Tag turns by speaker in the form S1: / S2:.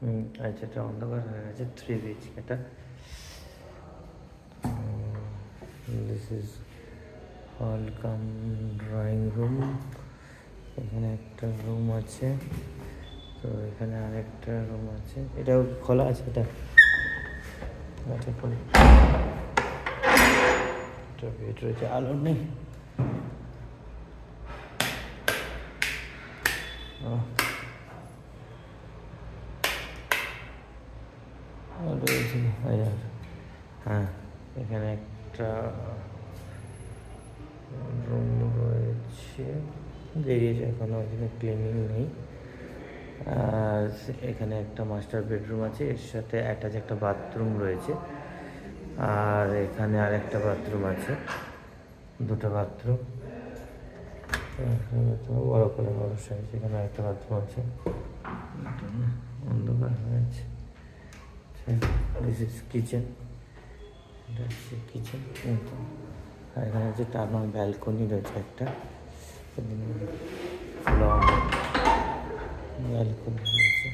S1: আচ্ছা, এটা অন্ধকার হয়ে গেছে। 3 BHK এটা। দিস ইজ হল কাম ড্রয়িং রুম। এখানে একটা রুম আছে, তো এখানে আরেকটা রুম আছে। এটাও খোলা আছে, এটা খোলা। এটা বেড রয়েছে, আলো নেই। হ্যাঁ, এখানে একটা রুম রয়েছে, বেরিয়েছে এখনো, এখানে ক্লিনিং নেই। আর এখানে একটা মাস্টার বেডরুম আছে, এর সাথে অ্যাটাচ একটা বাথরুম রয়েছে। আর এখানে আরেকটা বাথরুম আছে, দুটো বাথরুম। বড় করে বড় সাইজ। এখানে আরেকটা বাথরুম আছে, অন্ধকার হয়েছে। দিস ইজ কিচেন, এটা হচ্ছে কিচেন। আর এখানে হচ্ছে টানা ব্যালকনি রয়েছে একটা, লং ব্যালকনি রয়েছে।